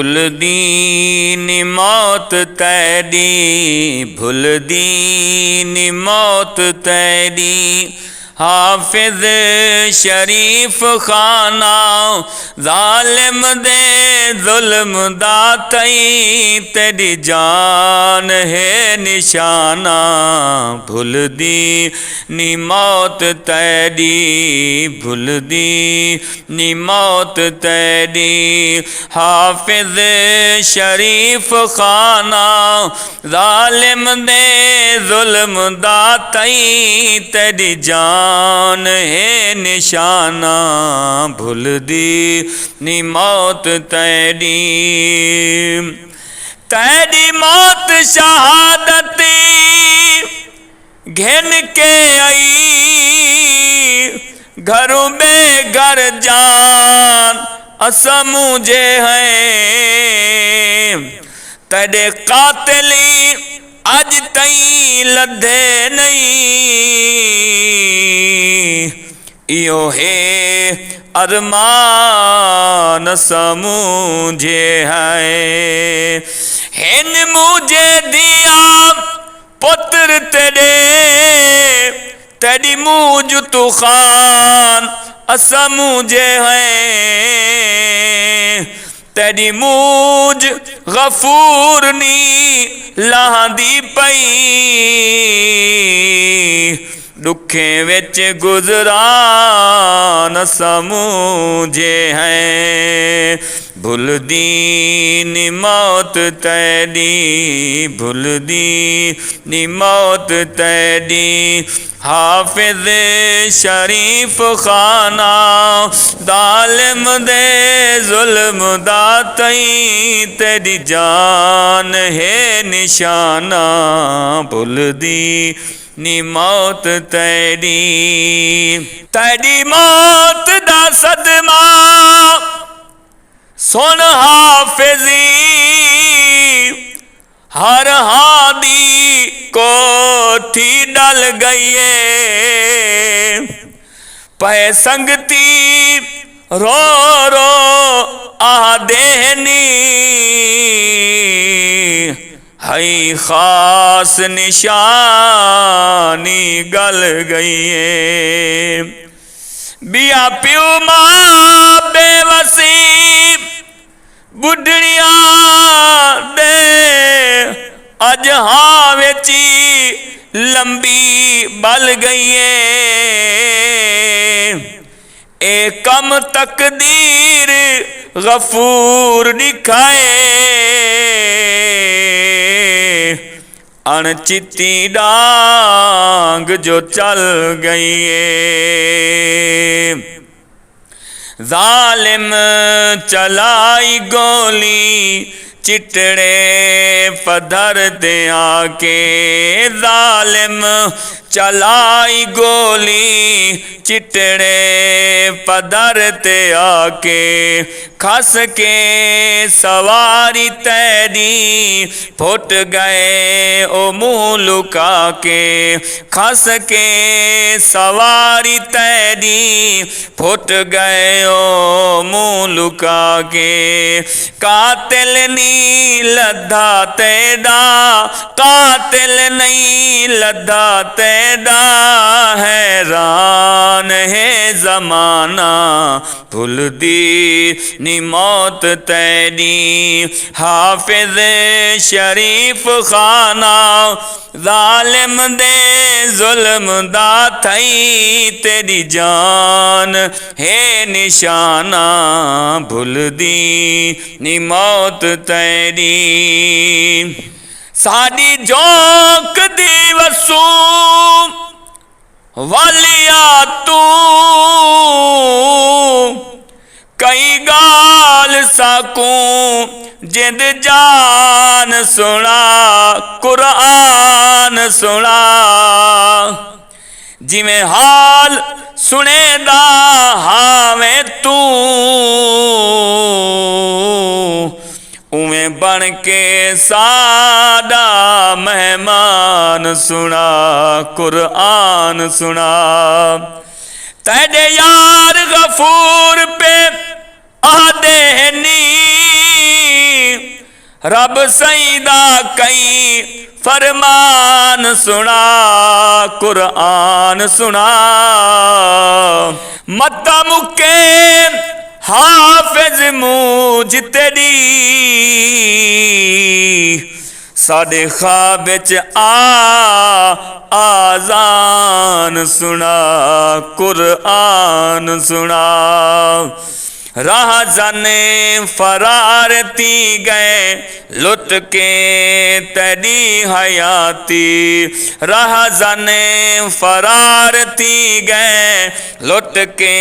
भुलदी नी मौत तेरी, भुलदी नी मौत तेरी। हाफिज शरीफ खाना जालिम दे जुल्म दा तई, तेरी जान है निशाना। भुलदी नी मौत तेरी, भुलदी नी मौत तेरी। हाफिज शरीफ खाना जालिम दे जुल्म दा तई, तेरी जान है निशाना। भुलदी नी मौत तेरी, तेरी मौत शहादती घिन के आई। घरों बेघर जान असा मुझे हैं, तेरे कातिली अज तई लधे नहीं। इयो है अरमान समूझे है, हिन मुझे दिया पुत्र तेरे, तेरी मूझ तू खान असा मुझे हैं। तेरी मूझ गफूर नी लांदी पई, दुखे विच गुजरान समूझे हैं। भुलदी नी मौत तेरी, भुलदी नी मौत तेरी। हाफिज शरीफ खाना जालिम दे जुल्म दा तई, तेरी जान है निशाना। भुलदी नी मौत तेरी, तेरी मौत दा सदमा सुन हाफिजी। हर हादी कोठी डल गई है, पै संगती रो रो आदेनी। हई खास निशानी गल गई है। बिया प्यू मां बेवसी बुढ़िया दे, अज हाँ वेची लंबी बल गई है। ए कम तकदीर गफूर दिखाए, अणचिती डांग जो चल गई है। जालिम चलाई गोली चिटड़े पधर दे आके, जालिम चलाई गोली चिटड़े पधर ते आके। खस के सवारी तेरी फुट गए ओ मुँह लुका के, खस के सवारी तेरी फुट गए ओ मुँह लुका के। कातिल नी लद्दा तेरा, कातिल नहीं लद्दा तेरा, हैरान है जमाना। भुलदी नी मौत तेरी। हाफिज शरीफ खाना जालिम दे जुल्म दा थई, तेरी जान है निशाना। भुलदी नी मौत तेरी। साडी जोक दी वसू वालिया तू, कई गाल सकूं जिंद जान सुना, कुरान सुना। जिमें हाल सुनेदा हावें तू, उमें बन के सादा मेहमान सुना, कुरान सुना। तेरे यार गफूर पे आदेनी, रब सईदा कई फरमान सुना, कुरान सुना। मत्ता मुके हाफिज मूज तेरी, साडे ख्वाब च आजान सुना, कुरान सुना। राह जाने फरारती गए लुट के तेरी हयाती, राह जाने फरारती गए लुट के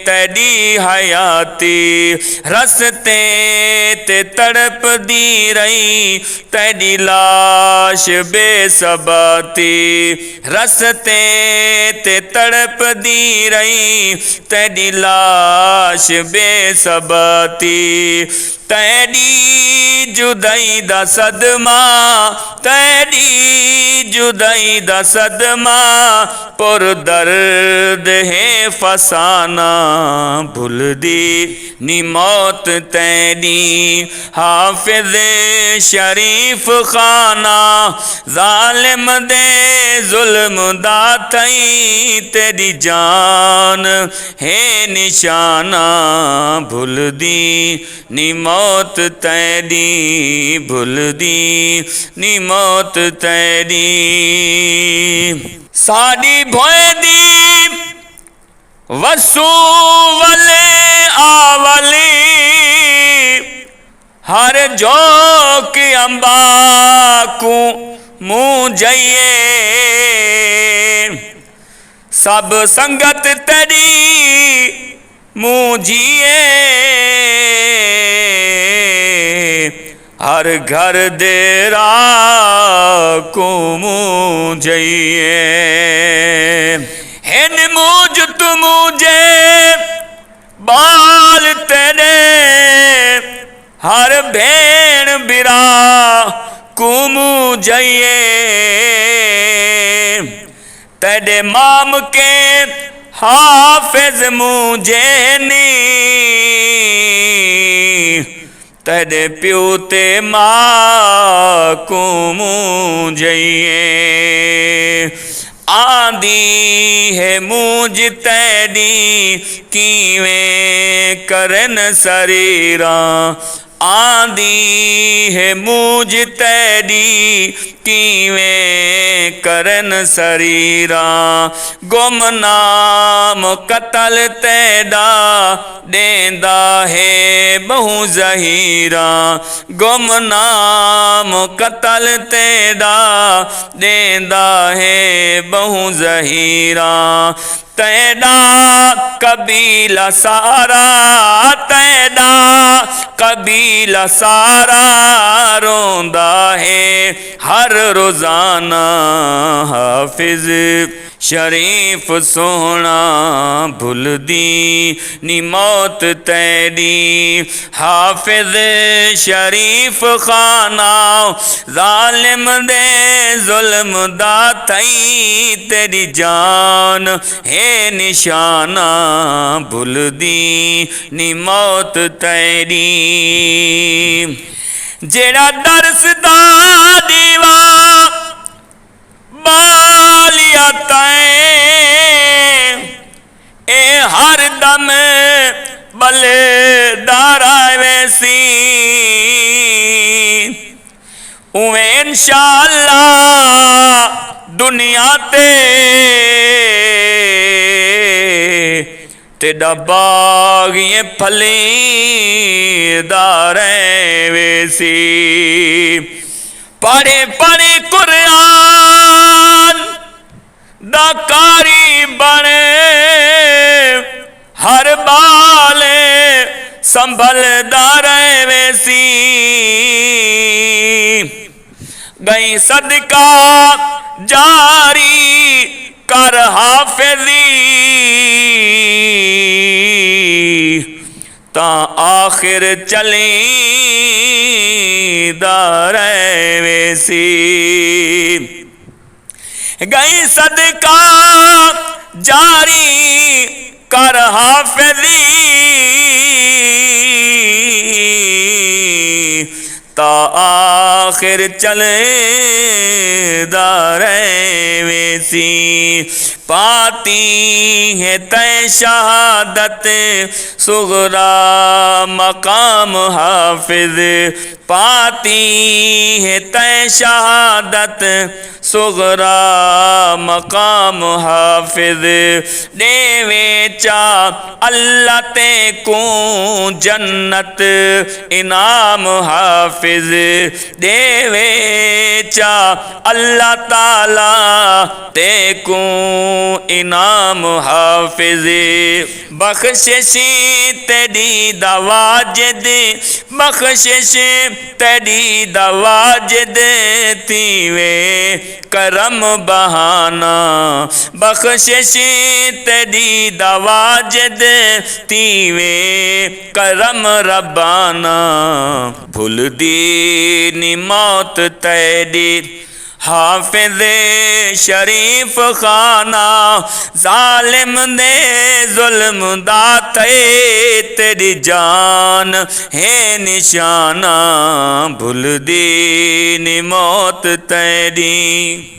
तेरी हयाती। रस्ते ते तड़प दी रही तेरी लाश बेसबाती, रस्ते ते तड़प दी रही तेरी लाश बेसबाती। तेरी जुदाई दा सदमा, तेरी जुदाई दा सदमा, पुर दर्द है फसाना। भूल दी नी मौत तेरी हाफिज शरीफ खाना, जालिम दे जुल्म दा थई तेरी जान है निशाना। भूल दी नी मौत तेरी, भूल दी नी मौत तेरी। साड़ी भोए दी वसू वले आवली, हर जोक अंबा को मुँह जाइए। सब संगत तेरी मुँह जिए, हर घर देरा को मुँह जाइए। हिन मुझ तू मुझे बाल तेरे, हर भेण बिरा को मुँह जाइए। तेरे माम के हाफिज मुझे नी, तेरे प्यो ते माँ को मुँह जाइए। आंदी है मुझ तेरी कीवें करन शरीरा, आंदी है मुझ तेरी कीवें करन शरीरा। गुमनाम कतल तेरा देंदा है बहु जहीरा, गुमनाम कतल तेरा देंदा है बहु जहीरा। तेरा कबीला सारा, तेरा कबीला सारा रोंदा है हर रोजाना। हाफिज शरीफ सोना भूल दी नी मौत तेरी, हाफिज शरीफ खाना जालिम दे जुल्म दा थई तेरी जान है निशाना। भूल दी नी मौत तेरी, जेड़ा दरस दा दीवा बालिया तैं ए हर दम बलेदारा वैसी, उवें इंशाअल्लाह दुनिया ते तेरा बाग ये फलीदार वैसी। पढ़े पढ़े कुरान दा कारी बने, हर बाले संभलदार वैसी। गई सदका जारी कर हाफिजी, ता आखिर चली दार वैसी। गई सदका जारी कर हाफिजी, ता आखिर चले दारेवेसी पाती है तय शहादत सुगरा मकाम हाफिज पाती है तय शहादत सुगरा मकाम हाफिज देवे चा अल्लाह ते को जन्नत इनाम हाफिज देवे चा अल्लाह ताला ते को इनाम हाफिज बख्शिशी तेरी दवाजिद बख्शिश तेरी दवाजिद तीवे करम बहाना बख्शिश तेरी दवाजिद तीवे करम रब्बाना भूल दी मौत तेरी हाफिज शरीफ खाना जालिम ने जुल्म दाते तेरी जान है निशाना भूल दी मौत तेरी।